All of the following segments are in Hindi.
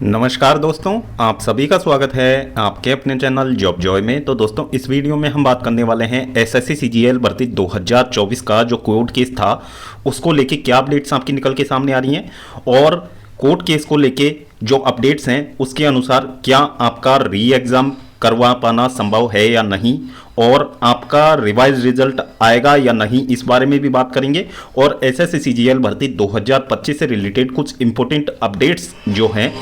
नमस्कार दोस्तों, आप सभी का स्वागत है आपके अपने चैनल जॉब जॉय में। तो दोस्तों, इस वीडियो में हम बात करने वाले हैं एसएससी सीजीएल भर्ती 2024 का जो कोर्ट केस था उसको लेके क्या अपडेट्स आपकी निकल के सामने आ रही हैं और कोर्ट केस को लेके जो अपडेट्स हैं उसके अनुसार क्या आपका री एग्ज़ाम करवा पाना संभव है या नहीं, और आपका रिवाइज रिजल्ट आएगा या नहीं, इस बारे में भी बात करेंगे। और एसएससी सीजीएल भर्ती 2025 से रिलेटेड कुछ इंपॉर्टेंट अपडेट्स जो हैं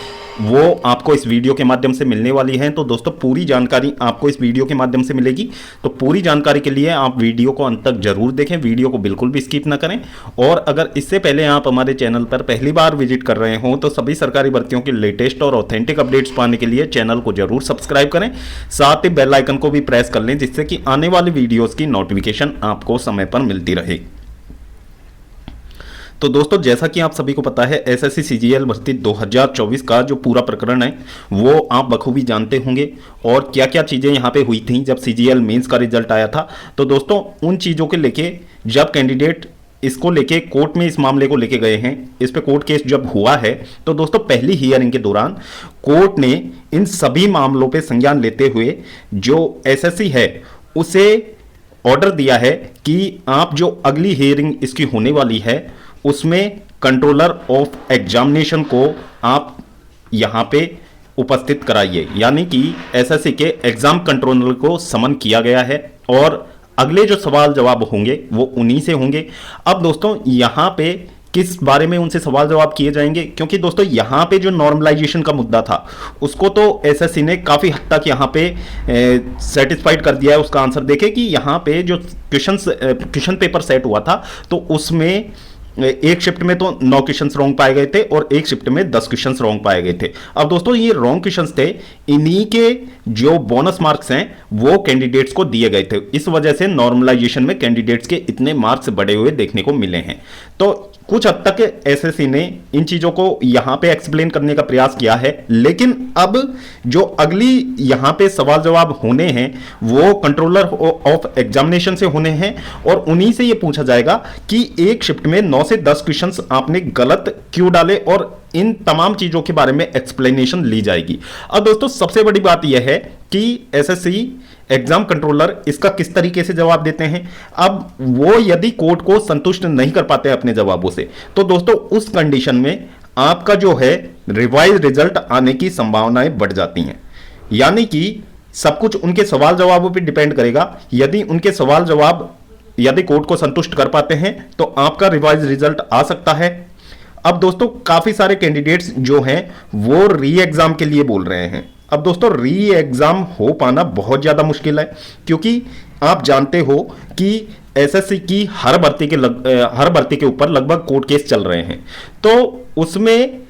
वो आपको इस वीडियो के माध्यम से मिलने वाली हैं। तो दोस्तों, पूरी जानकारी आपको इस वीडियो के माध्यम से मिलेगी। तो पूरी जानकारी के लिए आप वीडियो को अंत तक जरूर देखें, वीडियो को बिल्कुल भी स्किप ना करें। और अगर इससे पहले आप हमारे चैनल पर पहली बार विजिट कर रहे हो तो सभी सरकारी भर्तियों के लेटेस्ट और ऑथेंटिक अपडेट्स पाने के लिए चैनल को जरूर सब्सक्राइब करें, साथ ही बेल आइकन को भी प्रेस कर लें जिससे कि आने वाली वीडियोज़ की नोटिफिकेशन आपको समय पर मिलती रहे। तो दोस्तों, जैसा कि आप सभी को पता है, एसएससी सीजीएल भर्ती 2024 का जो पूरा प्रकरण है वो आप बखूबी जानते होंगे और क्या क्या चीज़ें यहाँ पे हुई थी जब सीजीएल मेंस का रिजल्ट आया था। तो दोस्तों, उन चीज़ों के लेके जब कैंडिडेट इसको लेके कोर्ट में इस मामले को लेके गए हैं, इस पे कोर्ट केस जब हुआ है, तो दोस्तों पहली हियरिंग के दौरान कोर्ट ने इन सभी मामलों पे संज्ञान लेते हुए जो एसएससी है उसे ऑर्डर दिया है कि आप जो अगली हियरिंग इसकी होने वाली है उसमें कंट्रोलर ऑफ एग्जामिनेशन को आप यहां पे उपस्थित कराइए, यानी कि एसएससी के एग्जाम कंट्रोलर को समन किया गया है और अगले जो सवाल जवाब होंगे वो उन्हीं से होंगे। अब दोस्तों, यहां पे किस बारे में उनसे सवाल जवाब किए जाएंगे, क्योंकि दोस्तों यहां पे जो नॉर्मलाइजेशन का मुद्दा था उसको तो एसएससी ने काफ़ी हद तक यहां पे सेटिस्फाइड कर दिया है। उसका आंसर देखें कि यहां पे जो क्वेश्चन पेपर सेट हुआ था तो उसमें एक शिफ्ट में तो 9 क्वेश्चंस रॉन्ग पाए गए थे और एक शिफ्ट में 10 क्वेश्चंस रॉन्ग पाए गए थे। अब दोस्तों, ये रॉन्ग क्वेश्चंस थे, इन्हीं के जो बोनस मार्क्स हैं वो कैंडिडेट्स को दिए गए थे। इस वजह से नॉर्मलाइजेशन में कैंडिडेट्स के इतने मार्क्स बढ़े हुए देखने को मिले हैं। तो कुछ हद तक एसएससी ने इन चीजों को यहां पे एक्सप्लेन करने का प्रयास किया है, लेकिन अब जो अगली यहां पे सवाल जवाब होने हैं वो कंट्रोलर ऑफ एग्जामिनेशन से होने हैं और उन्हीं से ये पूछा जाएगा कि एक शिफ्ट में 9 से 10 क्वेश्चंस आपने गलत क्यों डाले, और इन तमाम चीजों के बारे में एक्सप्लेनेशन ली जाएगी। अब दोस्तों, सबसे बड़ी बात यह है कि एसएससी एग्जाम कंट्रोलर इसका किस तरीके से जवाब देते हैं। अब वो यदि कोर्ट को संतुष्ट नहीं कर पाते अपने जवाबों से, तो दोस्तों उस कंडीशन में आपका जो है रिवाइज रिजल्ट आने की संभावनाएं बढ़ जाती हैं। यानी कि सब कुछ उनके सवाल जवाबों पर डिपेंड करेगा। यदि उनके सवाल जवाब यदि कोर्ट को संतुष्ट कर पाते हैं तो आपका रिवाइज रिजल्ट आ सकता है। अब दोस्तों, काफी सारे कैंडिडेट्स जो हैं वो री एग्जाम के लिए बोल रहे हैं। अब दोस्तों, री एग्जाम हो पाना बहुत ज्यादा मुश्किल है, क्योंकि आप जानते हो कि एसएससी की हर भर्ती के ऊपर लगभग कोर्ट केस चल रहे हैं। तो उसमें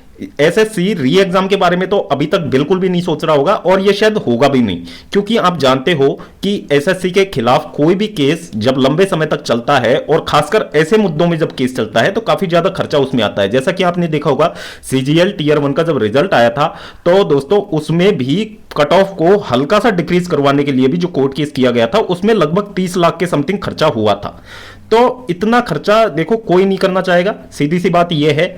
एसएससी री एग्जाम के बारे में तो अभी तक बिल्कुल भी नहीं सोच रहा होगा और यह शायद होगा भी नहीं, क्योंकि आप जानते हो कि एसएससी के खिलाफ कोई भी केस जब लंबे समय तक चलता है और खासकर ऐसे मुद्दों में जब केस चलता है तो काफी ज्यादा खर्चा उसमें आता है। जैसा कि आपने देखा होगा, सीजीएल टीयर 1 का जब रिजल्ट आया था तो दोस्तों उसमें भी कट ऑफ को हल्का सा डिक्रीज करवाने के लिए भी जो कोर्ट केस किया गया था उसमें लगभग 30 लाख के समथिंग खर्चा हुआ था। तो इतना खर्चा देखो कोई नहीं करना चाहेगा, सीधी सी बात यह है।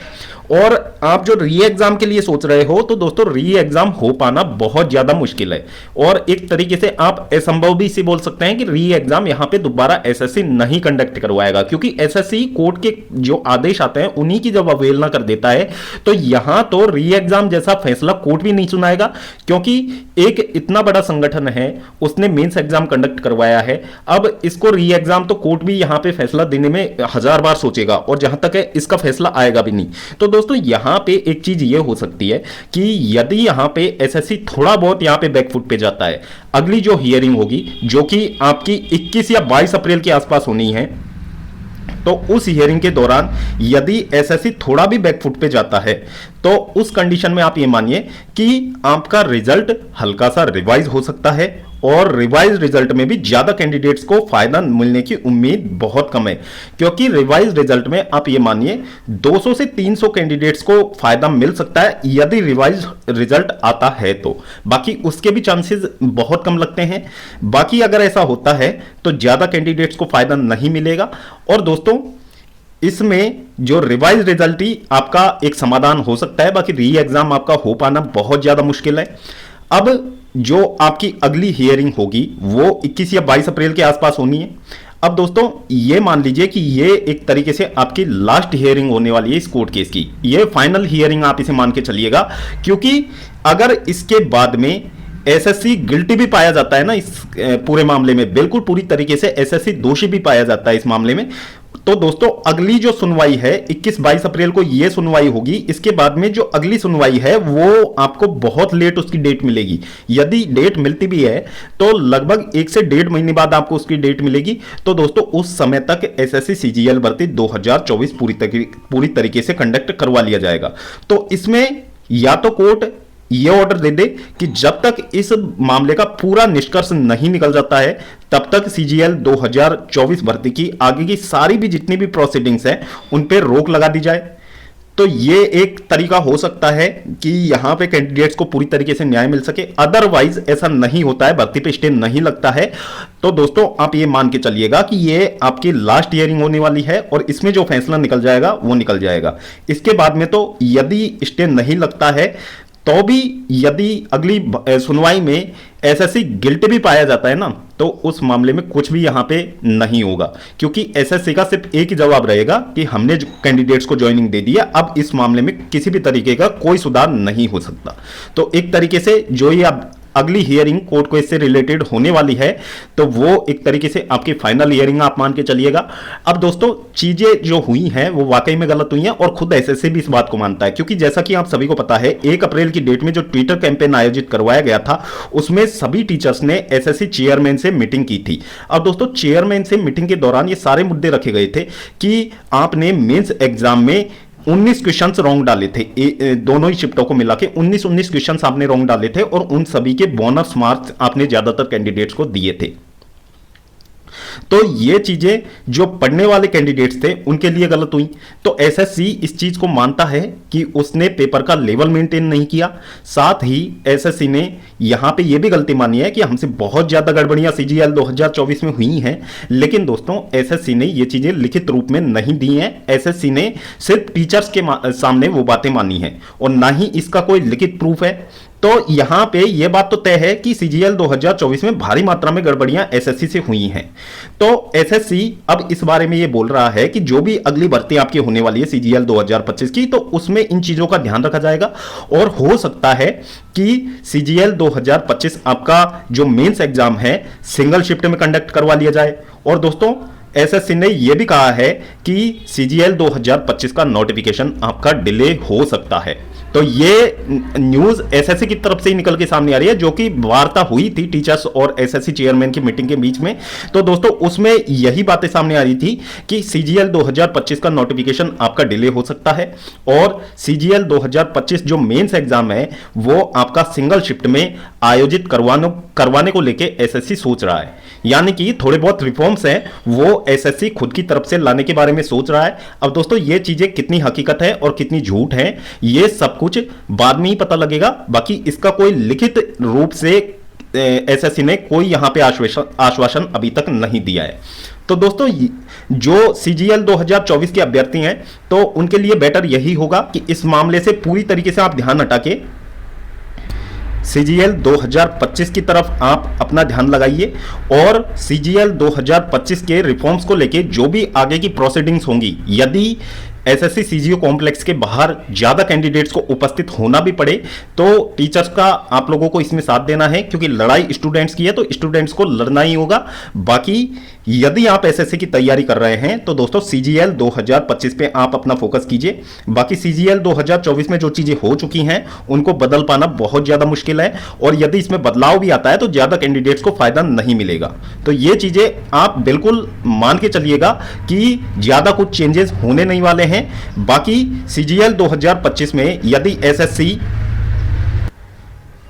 और आप जो री एग्जाम के लिए सोच रहे हो तो दोस्तों री एग्जाम हो पाना बहुत ज्यादा मुश्किल है और एक तरीके से आप असंभव भी इसे बोल सकते हैं कि री एग्जाम यहां पे दोबारा एसएससी नहीं कंडक्ट करवाएगा, क्योंकि एसएससी कोर्ट के जो आदेश आते हैं उन्हीं की जब अवहेलना कर देता है तो यहां तो री एग्जाम जैसा फैसला कोर्ट भी नहीं सुनाएगा, क्योंकि एक इतना बड़ा संगठन है उसने मेंस एग्जाम कंडक्ट करवाया है। अब इसको री एग्जाम तो कोर्ट भी यहां पे फैसला देने में 1000 बार सोचेगा और जहां तक है इसका फैसला आएगा भी नहीं। तो दोस्तों, यहां पे एक चीज ये हो सकती है कि यदि यहां पे एसएससी थोड़ा बहुत यहां पे बैकफुट पे जाता है, अगली जो हियरिंग होगी जो कि आपकी 21 या 22 अप्रैल के आसपास होनी है, तो उस हियरिंग के दौरान यदि एसएससी थोड़ा भी बैकफुट पे जाता है तो उस कंडीशन में आप ये मानिए कि आपका रिजल्ट हल्का सा रिवाइज हो सकता है और रिवाइज रिजल्ट में भी ज्यादा कैंडिडेट्स को फायदा मिलने की उम्मीद बहुत कम है, क्योंकि रिवाइज रिजल्ट में आप ये मानिए 200 से 300 कैंडिडेट्स को फायदा मिल सकता है यदि रिवाइज रिजल्ट आता है तो। बाकी उसके भी चांसेस बहुत कम लगते हैं। बाकी अगर ऐसा होता है तो ज्यादा कैंडिडेट्स को फायदा नहीं मिलेगा। और दोस्तों, इसमें जो रिवाइज रिजल्ट ही आपका एक समाधान हो सकता है, बाकी री एग्जाम आपका हो पाना बहुत ज्यादा मुश्किल है। अब जो आपकी अगली हियरिंग होगी वो 21 या 22 अप्रैल के आसपास होनी है। अब दोस्तों ये मान लीजिए कि ये एक तरीके से आपकी लास्ट हियरिंग होने वाली है इस कोर्ट केस की, ये फाइनल हियरिंग आप इसे मान के चलिएगा, क्योंकि अगर इसके बाद में एसएससी गिल्टी भी पाया जाता है ना इस पूरे मामले में, बिल्कुल पूरी तरीके से एसएससी दोषी भी पाया जाता है इस मामले में, तो दोस्तों अगली जो सुनवाई है 21-22 अप्रैल को ये सुनवाई होगी। इसके बाद में जो अगली सुनवाई है वो आपको बहुत लेट उसकी डेट मिलेगी। यदि डेट मिलती भी है तो लगभग 1 से 1.5 महीने बाद आपको उसकी डेट मिलेगी। तो दोस्तों उस समय तक एसएससी सीजीएल भर्ती 2024 पूरी तरीके से कंडक्ट करवा लिया जाएगा। तो इसमें या तो कोर्ट ये ऑर्डर दे दे कि जब तक इस मामले का पूरा निष्कर्ष नहीं निकल जाता है तब तक सीजीएल 2024 भर्ती की आगे की सारी भी जितनी भी प्रोसीडिंग्स हैं उन पे रोक लगा दी जाए। तो ये एक तरीका हो सकता है कि यहां पे कैंडिडेट्स को पूरी तरीके से न्याय मिल सके। अदरवाइज ऐसा नहीं होता है, भर्ती पे स्टे नहीं लगता है, तो दोस्तों आप ये मान के चलिएगा कि ये आपकी लास्ट हियरिंग होने वाली है और इसमें जो फैसला निकल जाएगा वो निकल जाएगा। इसके बाद में तो यदि स्टे नहीं लगता है तो भी यदि अगली सुनवाई में एसएससी गिल्ट भी पाया जाता है ना तो उस मामले में कुछ भी यहां पे नहीं होगा, क्योंकि एसएससी का सिर्फ एक ही जवाब रहेगा कि हमने कैंडिडेट्स को ज्वाइनिंग दे दी है, अब इस मामले में किसी भी तरीके का कोई सुधार नहीं हो सकता। तो एक तरीके से जो ये अब अगली हियरिंग कोर्ट को इससे रिलेटेड होने वाली है तो वो एक तरीके से आपकी फाइनल हियरिंग आप मान के चलिएगा। अब दोस्तों चीजें जो हुई हैं वो वाकई में गलत हुई हैं और खुद एसएससी भी इस बात को मानता है, क्योंकि जैसा कि आप सभी को पता है 1 अप्रैल की डेट में जो ट्विटर कैंपेन आयोजित करवाया गया था उसमें सभी टीचर्स ने एसएससी चेयरमैन से मीटिंग की थी। अब दोस्तों चेयरमैन से मीटिंग के दौरान ये सारे मुद्दे रखे गए थे कि आपने मेंस एग्जाम में 19 क्वेश्चंस रॉन्ग डाले थे, दोनों ही शिफ्टों को मिला के 19 क्वेश्चंस आपने रॉन्ग डाले थे और उन सभी के बोनस मार्क्स आपने ज्यादातर कैंडिडेट्स को दिए थे। तो ये चीजें जो पढ़ने वाले कैंडिडेट्स थे उनके लिए गलत हुई। तो एसएससी इस चीज को मानता है कि उसने पेपर का लेवल मेंटेन नहीं किया। साथ ही एसएससी ने यहां पे ये भी गलती मानी है कि हमसे बहुत ज्यादा गड़बड़ियां सीजीएल 2024 में हुई हैं, लेकिन दोस्तों एसएससी ने ये चीजें लिखित रूप में नहीं दी हैं। एसएससी ने सिर्फ टीचर्स के सामने वो बातें मानी हैं और ना ही इसका कोई लिखित प्रूफ है। तो यहां पे यह बात तो तय है कि सीजीएल 2024 में भारी मात्रा में गड़बड़ियां एसएससी से हुई हैं। तो एसएससी अब इस बारे में यह बोल रहा है कि जो भी अगली भर्ती आपकी होने वाली है सीजीएल 2025 की, तो उसमें इन चीजों का ध्यान रखा जाएगा और हो सकता है कि सीजीएल 2025 आपका जो मेंस एग्जाम है सिंगल शिफ्ट में कंडक्ट करवा लिया जाए। और दोस्तों एसएससी ने यह भी कहा है कि सीजीएल 2025 का नोटिफिकेशन आपका डिले हो सकता है। तो ये न्यूज एसएससी की तरफ से ही निकल के सामने आ रही है, जो कि वार्ता हुई थी टीचर्स और एसएससी चेयरमैन की मीटिंग के बीच में। तो दोस्तों उसमें यही बातें सामने आ रही थी कि सीजीएल 2025 का नोटिफिकेशन आपका डिले हो सकता है और सीजीएल 2025 जो मेंस एग्जाम है वो आपका सिंगल शिफ्ट में आयोजित करवाने को लेके एसएससी सोच रहा है। यानी कि थोड़े बहुत रिफॉर्म्स हैं वो एसएससी खुद की तरफ से लाने के बारे में सोच रहा है। अब दोस्तों ये चीजें कितनी हकीकत है और कितनी झूठ है ये सब कुछ बाद में ही पता लगेगा। बाकी इसका कोई लिखित रूप से एसएससी ने कोई यहां पे आश्वासन अभी तक नहीं दिया है। तो दोस्तों जो सीजीएल 2024 के अभ्यर्थी हैं तो उनके लिए बेटर यही होगा कि इस मामले से पूरी तरीके से आप ध्यान हटा के सीजीएल 2025 की तरफ आप अपना ध्यान लगाइए और सीजीएल 2025 के रिफॉर्म्स को लेके जो भी आगे की प्रोसीडिंग्स होंगी, यदि एसएससी सीजीओ कॉम्प्लेक्स के बाहर ज्यादा कैंडिडेट्स को उपस्थित होना भी पड़े तो टीचर्स का आप लोगों को इसमें साथ देना है, क्योंकि लड़ाई स्टूडेंट्स की है तो स्टूडेंट्स को लड़ना ही होगा। बाकी यदि आप एसएससी की तैयारी कर रहे हैं तो दोस्तों सीजीएल 2025 पे आप अपना फोकस कीजिए। बाकी सीजीएल 2024 में जो चीजें हो चुकी हैं उनको बदल पाना बहुत ज्यादा मुश्किल है और यदि इसमें बदलाव भी आता है तो ज्यादा कैंडिडेट्स को फायदा नहीं मिलेगा। तो ये चीजें आप बिल्कुल मान के चलिएगा कि ज्यादा कुछ चेंजेस होने नहीं वाले हैं। बाकी सीजीएल 2025 में यदि एसएससी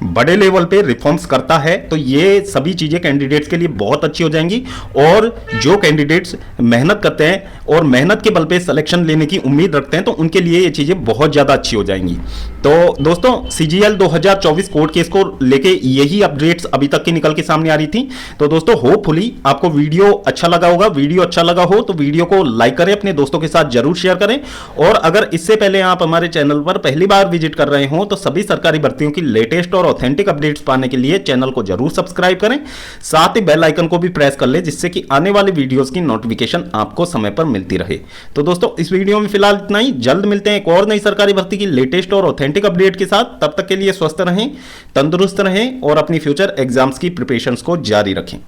बड़े लेवल पे रिफॉर्म्स करता है, तो ये सभी चीजें कैंडिडेट्स के लिए बहुत अच्छी हो जाएंगी। और जो कैंडिडेट्स मेहनत करते हैं और मेहनत के बल पे सिलेक्शन लेने की उम्मीद रखते हैं, तो उनके लिए ये चीजें बहुत ज्यादा अच्छी हो जाएंगी। तो दोस्तों, सीजीएल 2024 कोर्ट केस को लेके यही अपडेट्स अभी तक की निकल के सामने आ रही थी। तो दोस्तों, होपफुली आपको वीडियो अच्छा लगा होगा। वीडियो अच्छा लगा हो तो वीडियो को लाइक करें, अपने दोस्तों के साथ जरूर शेयर करें। और अगर इससे पहले आप हमारे चैनल पर पहली बार विजिट कर रहे हो तो सभी सरकारी भर्तियों की लेटेस्ट और ऑथेंटिक अपडेट्स पाने के लिए चैनल को जरूर सब्सक्राइब करें। साथ ही बेल आइकन को भी प्रेस कर ले, जिससे कि आने वाली वीडियोस की नोटिफिकेशन आपको समय पर मिलती रहे। तो दोस्तों, इस वीडियो में फिलहाल इतना ही। जल्द मिलते हैं एक और नई सरकारी भर्ती की लेटेस्ट और ऑथेंटिक अपडेट के साथ। तब तक के लिए स्वस्थ रहें, तंदुरुस्त रहें और अपनी फ्यूचर एग्जाम्स की प्रिपरेशंस को जारी रखें।